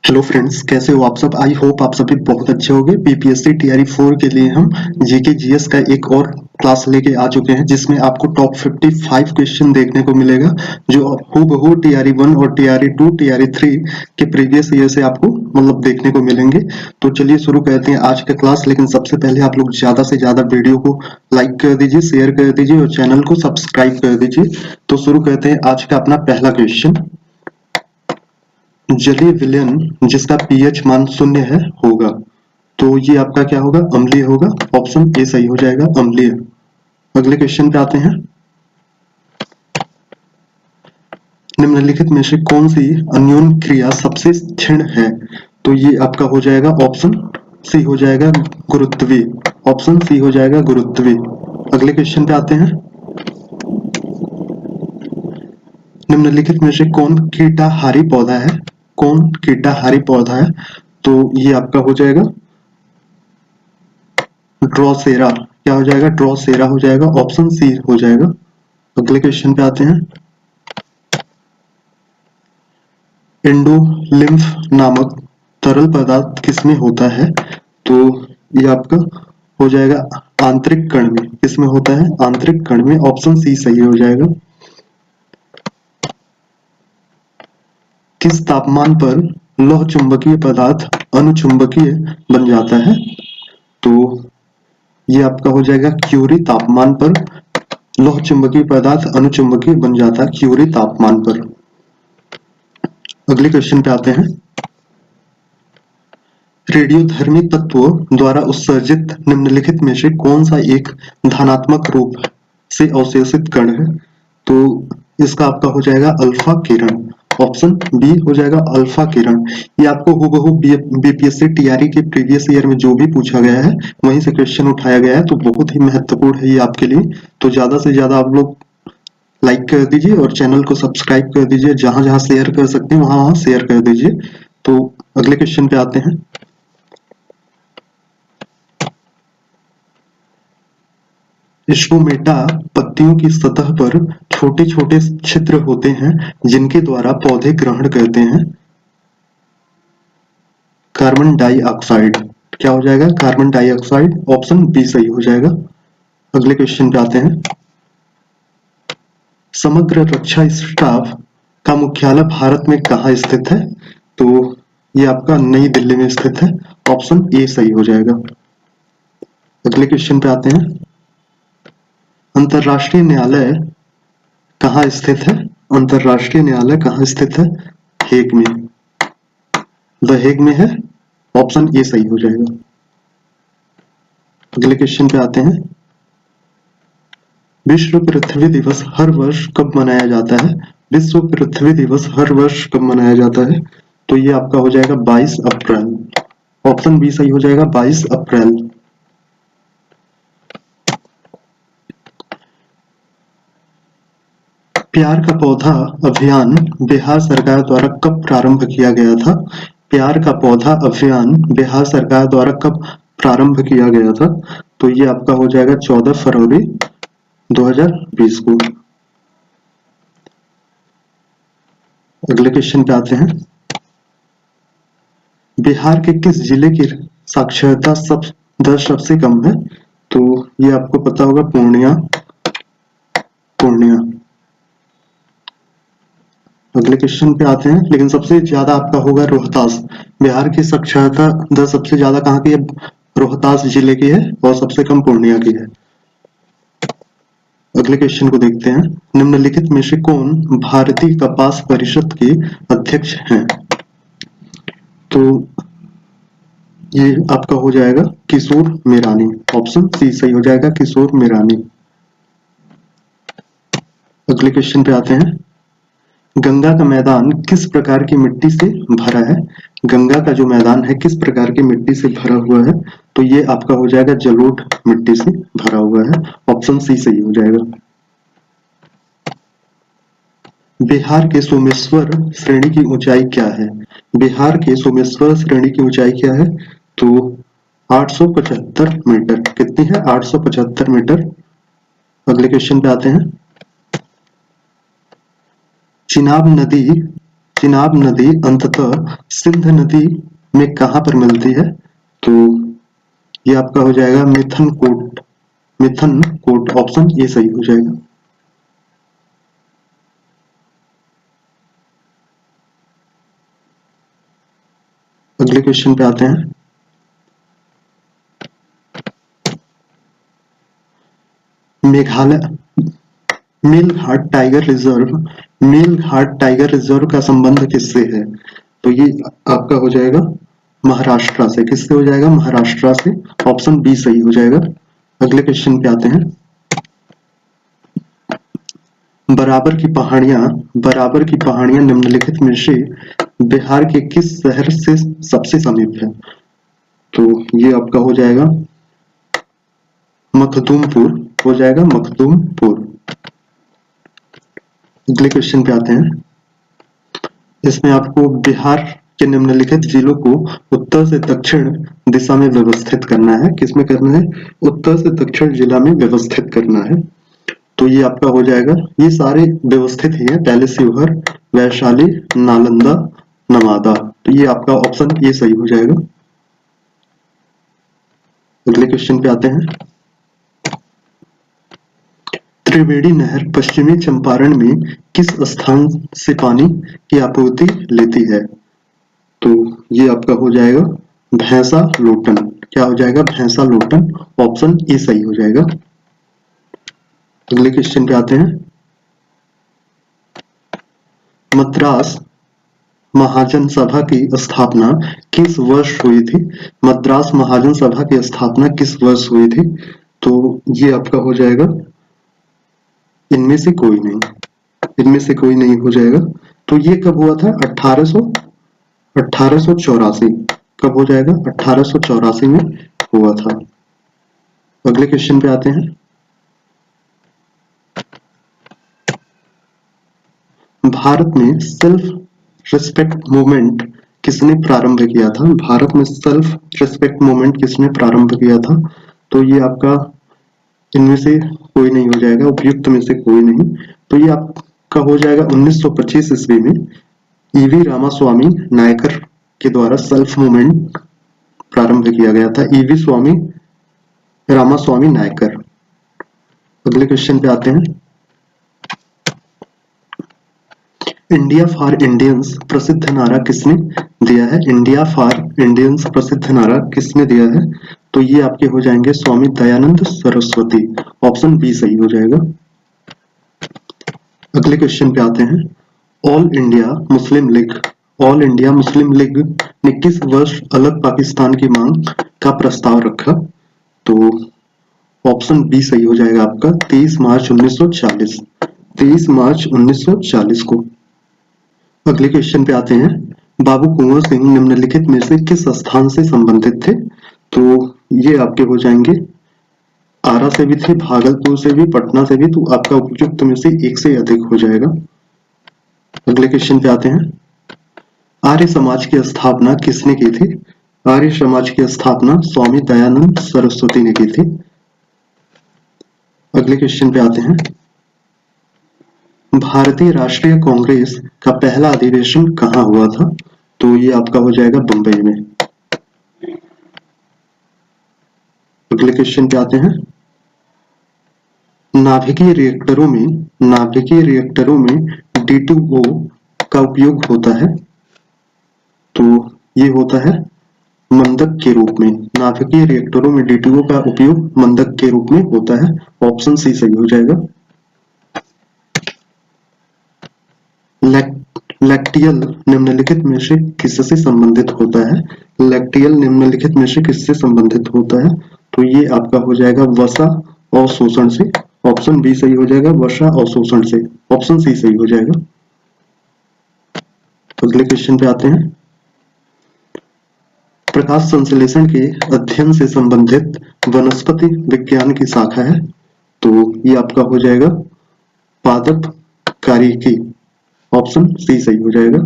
Hello friends, कैसे हो आप सब। आई होप आप सभी बहुत अच्छे होंगे। बीपीएससी टीआरई 4 के लिए हम जीके जीएस का एक और क्लास लेके आ चुके हैं, जिसमें आपको टॉप 55 क्वेश्चन देखने को मिलेगा, जो हूबहू टीआरई 1 और टीआरई 2 टीआरई 3 के प्रीवियस ईयर से आपको मतलब देखने को मिलेंगे। तो चलिए शुरू करते हैं आज का क्लास। लेकिन सबसे पहले आप लोग ज्यादा से ज्यादा वीडियो को लाइक कर दीजिए, शेयर कर दीजिए और चैनल को सब्सक्राइब कर दीजिए। तो शुरू करते हैं आज का अपना पहला क्वेश्चन। जलीय विलयन जिसका पीएच मान 0 है होगा, तो ये आपका क्या होगा, अम्लीय होगा। ऑप्शन ए सही हो जाएगा, अम्लीय। अगले क्वेश्चन पे आते हैं। निम्नलिखित में से कौन सी अन्योन क्रिया सबसे क्षीण है, तो ये आपका हो जाएगा ऑप्शन सी हो जाएगा, गुरुत्वीय। ऑप्शन सी हो जाएगा, गुरुत्वीय। अगले क्वेश्चन पे आते हैं। निम्नलिखित में से कौन कीटाहारी पौधा है, कौन कीटाहारी पौधा है, तो ये आपका हो जाएगा ड्रोसेरा। क्या हो जाएगा, ड्रोसेरा हो जाएगा। ऑप्शन सी हो जाएगा। अगले क्वेश्चन पे आते हैं। एंडोलिम्फ नामक तरल पदार्थ किसमें होता है, तो ये आपका हो जाएगा आंतरिक कण में। किसमें होता है, आंतरिक कण में। ऑप्शन सी सही हो जाएगा। किस तापमान पर लौह चुंबकीय पदार्थ अनुचुंबकीय बन जाता है, तो ये आपका हो जाएगा क्यूरी तापमान पर लौह चुंबकीय पदार्थ अनुचुंबकीय बन जाता है, क्यूरी तापमान पर। अगले क्वेश्चन पे आते हैं। रेडियोधर्मी तत्वों द्वारा उत्सर्जित निम्नलिखित में से कौन सा एक धनात्मक रूप से अवशोषित कण है, तो इसका आपका हो जाएगा अल्फा किरण। ऑप्शन बी हो जाएगा, अल्फा किरण। ये आपको हूबहू बीपीएससी टीआरई के प्रीवियस ईयर में जो भी पूछा गया है वहीं से क्वेश्चन उठाया गया है, तो बहुत ही महत्वपूर्ण है ये आपके लिए। तो ज्यादा से ज्यादा आप लोग लाइक कर दीजिए और चैनल को सब्सक्राइब कर दीजिए। जहां जहां शेयर कर सकते हैं वहां वहां शेयर कर दीजिए। तो अगले क्वेश्चन पे आते हैं। स्टोमेटा पत्तियों की सतह पर छोटे छोटे छिद्र होते हैं जिनके द्वारा पौधे ग्रहण करते हैं कार्बन डाइऑक्साइड। क्या हो जाएगा, कार्बन डाइऑक्साइड। ऑप्शन बी सही हो जाएगा। अगले क्वेश्चन पे आते हैं। समग्र रक्षा स्टाफ का मुख्यालय भारत में कहाँ स्थित है, तो ये आपका नई दिल्ली में स्थित है। ऑप्शन ए सही हो जाएगा। अगले क्वेश्चन पे आते हैं। अंतरराष्ट्रीय न्यायालय कहाँ स्थित है, अंतरराष्ट्रीय न्यायालय कहाँ स्थित है, हेग में। द हेग में है। ऑप्शन ए सही हो जाएगा। अगले क्वेश्चन पे आते हैं। विश्व पृथ्वी दिवस हर वर्ष कब मनाया जाता है, विश्व पृथ्वी दिवस हर वर्ष कब मनाया जाता है, तो ये आपका हो जाएगा 22 अप्रैल। ऑप्शन बी सही हो जाएगा, 22 अप्रैल। प्यार का पौधा अभियान बिहार सरकार द्वारा कब प्रारंभ किया गया था, प्यार का पौधा अभियान बिहार सरकार द्वारा कब प्रारंभ किया गया था, तो ये आपका हो जाएगा 14 फरवरी 2020 को। अगले क्वेश्चन पे आते हैं। बिहार के किस जिले की साक्षरता दर सबसे कम है, तो ये आपको पता होगा, पूर्णिया। पूर्णिया। अगले क्वेश्चन पे आते हैं। लेकिन सबसे ज्यादा आपका होगा रोहतास। बिहार की साक्षरता दर सबसे ज्यादा कहाँ की है, रोहतास जिले की है, और सबसे कम पूर्णिया की है। अगले क्वेश्चन को देखते हैं। निम्नलिखित में से कौन भारतीय कपास परिषद के अध्यक्ष हैं, तो ये आपका हो जाएगा किशोर मेरानी। ऑप्शन सी सही हो जाएगा, किशोर मेरानी। अगले क्वेश्चन पे आते हैं। गंगा का मैदान किस प्रकार की मिट्टी से भरा है, गंगा का जो मैदान है किस प्रकार की मिट्टी से भरा हुआ है, तो ये आपका हो जाएगा जलोढ़ मिट्टी से भरा हुआ है। ऑप्शन सी सही हो जाएगा। बिहार के सोमेश्वर श्रेणी की ऊंचाई क्या है, बिहार के सोमेश्वर श्रेणी की ऊंचाई क्या है, तो 875 मीटर। कितनी है, 875 मीटर। अगले क्वेश्चन पे आते हैं। चिनाब नदी चिनाब नदी अंततः सिंध नदी में कहाँ पर मिलती है? तो ये आपका हो जाएगा मिथनकोट, मिथनकोट, ऑप्शन ए सही हो जाएगा। अगले क्वेश्चन पे आते हैं। Meghalaya Melghat tiger reserve, Melghat tiger reserve का संबंध किससे है? तो ये आपका हो जाएगा महाराष्ट्र से। किससे हो जाएगा? महाराष्ट्र से, ऑप्शन बी सही हो जाएगा। अगले क्वेश्चन पे आते हैं। बराबर की पहाड़ियां निम्नलिखित में से बिहार के किस शहर से सबसे समीप है? तो ये आपका हो जाएगा मखदूमपुर, हो जाएगा मखदूमपुर। अगले क्वेश्चन पे आते हैं। इसमें आपको बिहार के निम्नलिखित जिलों को उत्तर से दक्षिण दिशा में व्यवस्थित करना है। किसमें करना है? उत्तर से दक्षिण जिला में व्यवस्थित करना है। तो ये आपका हो जाएगा, ये सारे व्यवस्थित ही है, पहले शिवहर, वैशाली, नालंदा, नवादा। तो ये आपका ऑप्शन ये सही हो जाएगा। अगले क्वेश्चन पे आते हैं। त्रिवेणी नहर पश्चिमी चंपारण में किस स्थान से पानी की आपूर्ति लेती है? तो ये आपका हो जाएगा भैंसा लोटन। क्या हो जाएगा? भैंसा लोटन, ऑप्शन ए सही हो जाएगा। अगले क्वेश्चन पे आते हैं। मद्रास महाजन सभा की स्थापना किस वर्ष हुई थी? मद्रास महाजन सभा की स्थापना किस वर्ष हुई थी? तो ये आपका हो जाएगा इनमें से कोई नहीं, इनमें से कोई नहीं हो जाएगा। तो ये कब हुआ था? 1884। कब हो जाएगा? 1884 में हुआ था। अगले क्वेश्चन पे आते हैं। भारत में सेल्फ रिस्पेक्ट मूवमेंट किसने प्रारंभ किया था? भारत में सेल्फ रिस्पेक्ट मूवमेंट किसने प्रारंभ किया था? तो ये आपका इनमें से कोई नहीं हो जाएगा, उपयुक्त में से कोई नहीं। तो ये आपका हो जाएगा 1925 ईस्वी में ईवी रामास्वामी नायकर के द्वारा सेल्फ मूवमेंट प्रारंभ किया गया था। ईवी रामास्वामी नायकर। अगले क्वेश्चन पे आते हैं। इंडिया फॉर इंडियंस प्रसिद्ध नारा किसने दिया है? इंडिया फॉर इंडियंस प्रसिद्ध नारा किसने दिया है? तो ये आपके हो जाएंगे स्वामी दयानंद सरस्वती, ऑप्शन बी सही हो जाएगा। अगले क्वेश्चन पे आते हैं। ऑल इंडिया मुस्लिम लीग ने किस वर्ष अलग पाकिस्तान की मांग का प्रस्ताव रखा? तो ऑप्शन बी सही हो जाएगा आपका 23 मार्च 1940, 23 मार्च 1940 को। अगले क्वेश्चन पे आते हैं। बाबू कुंवर सिंह निम्नलिखित में से किस स्थान से संबंधित थे? तो ये आपके हो जाएंगे आरा से भी थे, भागलपुर से भी, पटना से भी। तो आपका उपयुक्त में से एक से अधिक हो जाएगा। अगले क्वेश्चन पे आते हैं। आर्य समाज की स्थापना किसने की थी? आर्य समाज की स्थापना स्वामी दयानंद सरस्वती ने की थी। अगले क्वेश्चन पे आते हैं। भारतीय राष्ट्रीय कांग्रेस का पहला अधिवेशन कहाँ हुआ था? तो ये आपका हो जाएगा बंबई में। अगले क्वेश्चन पे आते हैं। नाभिकीय रिएक्टरों में D2O का उपयोग होता है। तो ये होता है मंदक के रूप में। नाभिकीय रिएक्टरों में D2O का उपयोग मंदक के रूप में होता है, ऑप्शन सी सही हो जाएगा। लैक्टियल निम्नलिखित में से किससे संबंधित होता है? लैक्टियल निम्नलिखित में से किससे संबंधित होता है? तो ये आपका हो जाएगा वसा अवशोषण से, ऑप्शन बी सही हो जाएगा। वसा अवशोषण से, ऑप्शन सी सही हो जाएगा। अगले क्वेश्चन पे आते हैं। प्रकाश संश्लेषण के अध्ययन से संबंधित वनस्पति विज्ञान की शाखा है। तो ये आपका हो जाएगा पादपकारिकी, ऑप्शन सी सही हो जाएगा।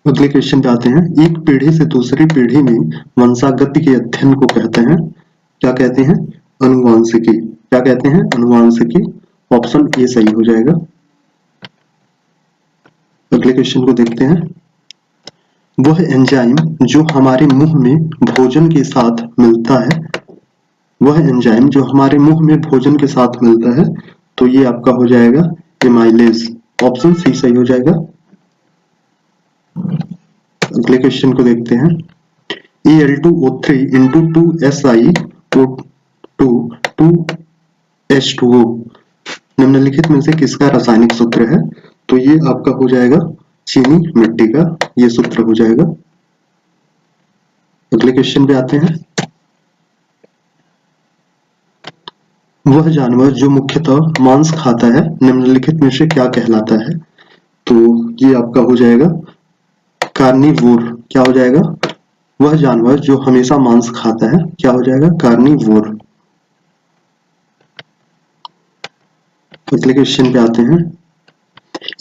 अगले क्वेश्चन पे आते हैं। एक पीढ़ी से दूसरी पीढ़ी में वंशागति के अध्ययन को कहते हैं, क्या कहते हैं? अनुवांशिकी। क्या कहते हैं? अनुवांशिकी, ऑप्शन ए सही हो जाएगा। अगले क्वेश्चन को देखते हैं। वह एंजाइम जो हमारे मुंह में भोजन के साथ मिलता है, वह एंजाइम जो हमारे मुंह में भोजन के साथ मिलता है, तो ये आपका हो जाएगा एमाइलेज। ऑप्शन सी सही हो जाएगा। अगले क्वेश्चन को देखते हैं। Al2O3 into 2SiO2 2H2O निम्नलिखित में से किसका रासायनिक सूत्र है? तो ये आपका हो जाएगा चीनी मिट्टी का ये सूत्र हो जाएगा। अगले क्वेश्चन पे आते हैं। वह जानवर जो मुख्यतः मांस खाता है निम्नलिखित में से क्या कहलाता है? तो ये आपका हो जाएगा कार्निवोर। क्या हो जाएगा? वह जानवर जो हमेशा मांस खाता है क्या हो जाएगा? कार्निवोर। अगले क्वेश्चन पे आते हैं।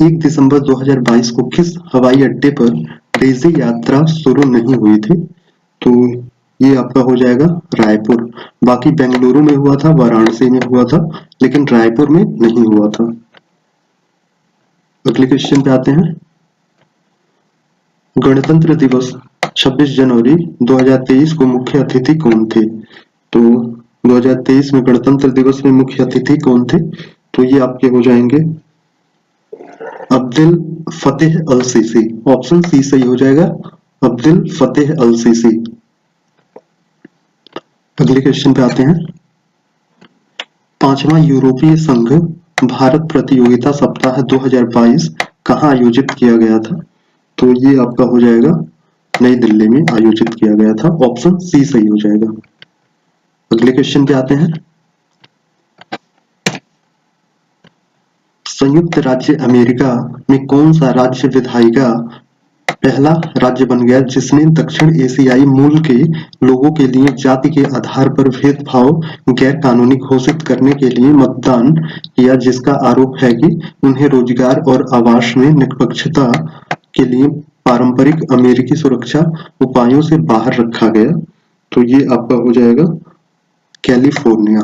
1 दिसंबर 2022 को किस हवाई अड्डे पर डेज़ी यात्रा शुरू नहीं हुई थी? तो ये आपका हो जाएगा रायपुर। बाकी बेंगलुरु में हुआ था, वाराणसी में हुआ था, लेकिन रायपुर में नहीं हुआ था। अगले क्वेश्चन पे आते हैं। गणतंत्र दिवस 26 जनवरी 2023 को मुख्य अतिथि कौन थे? तो 2023 में गणतंत्र दिवस में मुख्य अतिथि कौन थे? तो ये आपके हो जाएंगे अब्दुल फतेह अल सीसी। ऑप्शन सी सही हो जाएगा, अब्दुल फतेह अल सीसी। अगले क्वेश्चन पे आते हैं। 5वां यूरोपीय संघ भारत प्रतियोगिता सप्ताह 2022 कहाँ आयोजित किया गया था? तो ये आपका हो जाएगा नई दिल्ली में आयोजित किया गया था। ऑप्शन सी सही हो जाएगा। अगले क्वेश्चन पे आते हैं। संयुक्त राज्य अमेरिका में कौन सा राज्य विधायिका पहला राज्य बन गया जिसने दक्षिण एशियाई मूल के लोगों के लिए जाति के आधार पर भेदभाव गैर कानूनी घोषित करने के लिए मतदान किया, जिसका आरोप है कि उन्हें रोजगार और आवास में निष्पक्षता के लिए पारंपरिक अमेरिकी सुरक्षा उपायों से बाहर रखा गया? तो ये आपका हो जाएगा कैलिफोर्निया।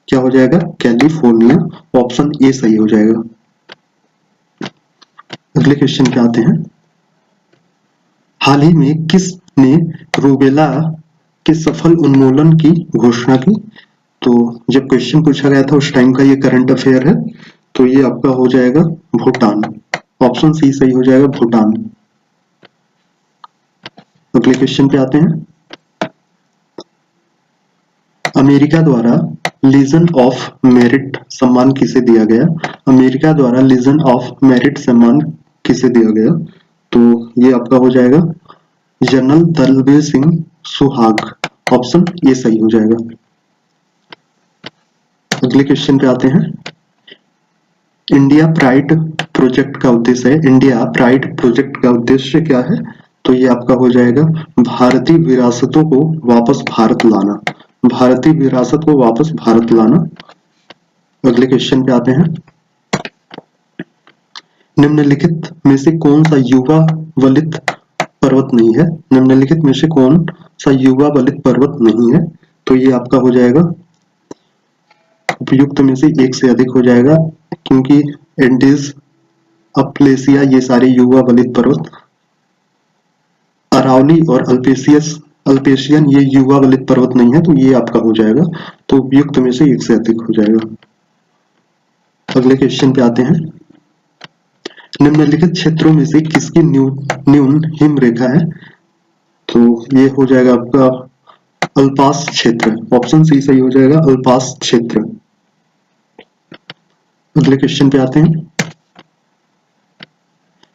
क्या हो जाएगा? कैलिफोर्निया। ऑप्शन ए सही हो जाएगा। अगले क्वेश्चन पे आते हैं। हाल ही में किसने रूबेला के सफल उन्मूलन की घोषणा की? तो जब क्वेश्चन पूछा गया था उस टाइम का ये करंट अफेयर है, तो ये आपका हो जाएगा भूटान। ऑप्शन सी सही हो जाएगा, भूटान। अगले क्वेश्चन पे आते हैं। अमेरिका द्वारा लीजन ऑफ मेरिट सम्मान किसे दिया गया? अमेरिका द्वारा लीजन ऑफ मेरिट सम्मान किसे दिया गया? तो ये आपका हो जाएगा general Dalbir Singh Suhag. Option A सही हो जाएगा। अगले क्वेश्चन पे आते हैं। इंडिया प्राइड प्रोजेक्ट का उद्देश्य है, इंडिया प्राइड प्रोजेक्ट का उद्देश्य क्या है? तो ये आपका हो जाएगा भारतीय विरासतों को वापस भारत लाना। भारतीय विरासत को वापस भारत लाना। अगले क्वेश्चन पे आते हैं। निम्नलिखित में से कौन सा युवा वलित पर्वत नहीं है? निम्नलिखित में से कौन सा युवा वलित पर्वत नहीं है? तो ये आपका हो जाएगा उपयुक्त में से एक से अधिक हो जाएगा, क्योंकि एंडीज, अपलेसिया ये सारे युवा वलित पर्वत, अरावली और अल्पेशियन ये युवा वलित पर्वत नहीं है, तो ये आपका हो जाएगा। तो उपयुक्त में से एक से अधिक हो जाएगा। अगले क्वेश्चन पे आते हैं। निम्नलिखित क्षेत्रों में से किसकी न्यून हिम रेखा है? तो ये हो जाएगा आपका अल्पास क्षेत्र। ऑप्शन सी सही हो जाएगा, अल्पास क्षेत्र। अगले क्वेश्चन पे आते हैं।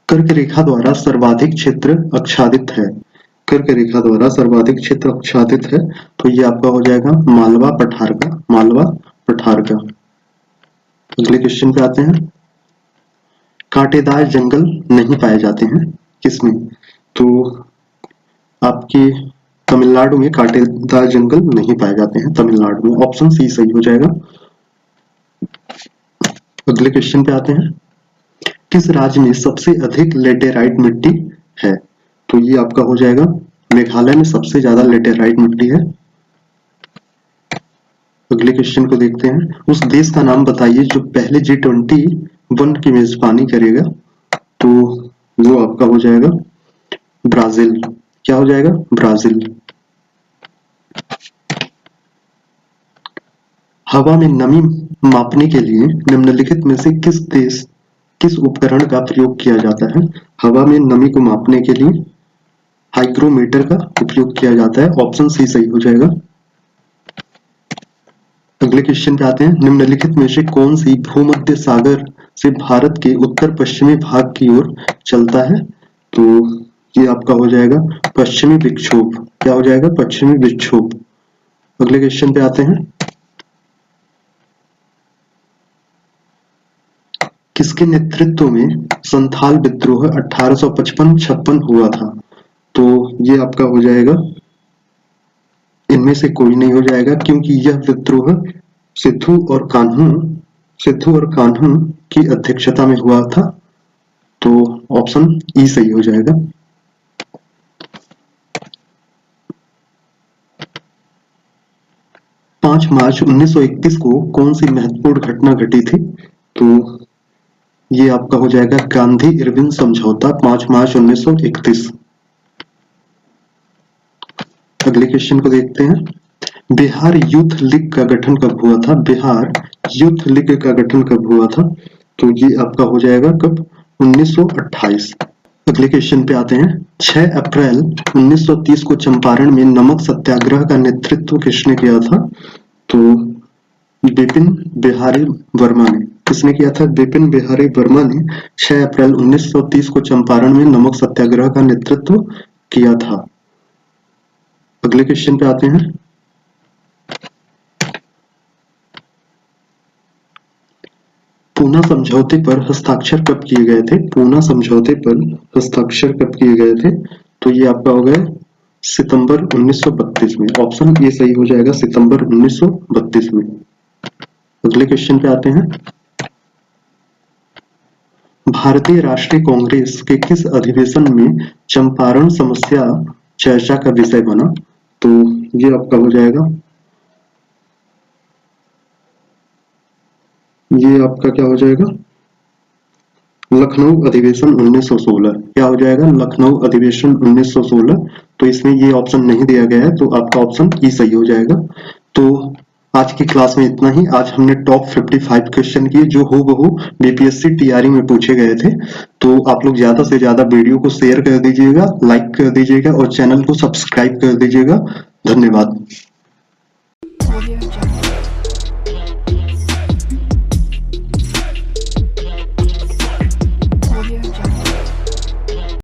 कर्क रेखा द्वारा सर्वाधिक क्षेत्र आच्छादित है। कर्क रेखा द्वारा सर्वाधिक क्षेत्र आच्छादित है, तो ये आपका हो जाएगा मालवा पठार का। मालवा पठार का। अगले क्वेश्चन पे आते हैं। कांटेदार जंगल नहीं पाए जाते हैं किसमें? तो आपके तमिलनाडु में कांटेदार जंगल नहीं पाए जाते हैं, तमिलनाडु में। ऑप्शन सी सही हो जाएगा। अगले क्वेश्चन पे आते हैं। किस राज्य में सबसे अधिक लेटेराइट मिट्टी है? तो ये आपका हो जाएगा मेघालय में सबसे ज्यादा लेटेराइट मिट्टी है। अगले क्वेश्चन को देखते हैं। उस देश का नाम बताइए जो पहले G21 की मेजबानी करेगा। तो वो आपका हो जाएगा ब्राजील। क्या हो जाएगा? ब्राजील। हवा में नमी मापने के लिए निम्नलिखित में से किस उपकरण का प्रयोग किया जाता है? हवा में नमी को मापने के लिए हाइग्रोमीटर का उपयोग किया जाता है। ऑप्शन सी सही हो जाएगा। अगले क्वेश्चन पे आते हैं। निम्नलिखित में से कौन सी भूमध्य सागर से भारत के उत्तर पश्चिमी भाग की ओर चलता है? तो ये आपका हो जाएगा पश्चिमी विक्षोभ। क्या हो जाएगा? पश्चिमी विक्षोभ। अगले क्वेश्चन पे आते हैं। किसके नेतृत्व में संथाल विद्रोह 1855-56 हुआ था? तो ये आपका हो जाएगा, इनमें से कोई नहीं हो जाएगा, क्योंकि यह विद्रोह सिद्धू और कान्हू की अध्यक्षता में हुआ था। तो ऑप्शन ई सही हो जाएगा। पांच मार्च 1931 को कौन सी महत्वपूर्ण घटना घटी थी? तो ये आपका हो जाएगा गांधी इरविन समझौता, 5 मार्च 1931। अगले क्वेश्चन को देखते हैं। बिहार यूथ लीग का गठन कब हुआ था? बिहार यूथ लीग का गठन कब हुआ था? तो ये आपका हो जाएगा कब? 1928। अगले क्वेश्चन पे आते हैं। 6 अप्रैल 1930 को चंपारण में नमक सत्याग्रह का नेतृत्व किसने किया था? तो बिपिन बिहारी वर्मा ने। किसने किया था? बिपिन बिहारी वर्मा ने 6 अप्रैल 1930 को चंपारण में नमक सत्याग्रह का नेतृत्व किया था। अगले क्वेश्चन पे आते हैं। पूना समझौते पर हस्ताक्षर कब किए गए थे? पूना समझौते पर हस्ताक्षर कब किए गए थे? तो ये आपका हो गया सितंबर 1932 में। ऑप्शन ये सही हो जाएगा, सितंबर 1932 में। अगले क्वेश्चन पे आते हैं। भारतीय राष्ट्रीय कांग्रेस के किस अधिवेशन में चंपारण समस्या चर्चा का विषय बना? तो ये आपका हो जाएगा, ये आपका क्या हो जाएगा? लखनऊ अधिवेशन 1916। क्या हो जाएगा? लखनऊ अधिवेशन 1916। तो इसमें ये ऑप्शन नहीं दिया गया है, तो आपका ऑप्शन ई सही हो जाएगा। तो आज की क्लास में इतना ही। आज हमने टॉप 55 क्वेश्चन किए जो हूबहू बीपीएससी टीआरई में पूछे गए थे। तो आप लोग ज्यादा से ज्यादा वीडियो को शेयर कर दीजिएगा, लाइक कर दीजिएगा और चैनल को सब्सक्राइब कर दीजिएगा। धन्यवाद।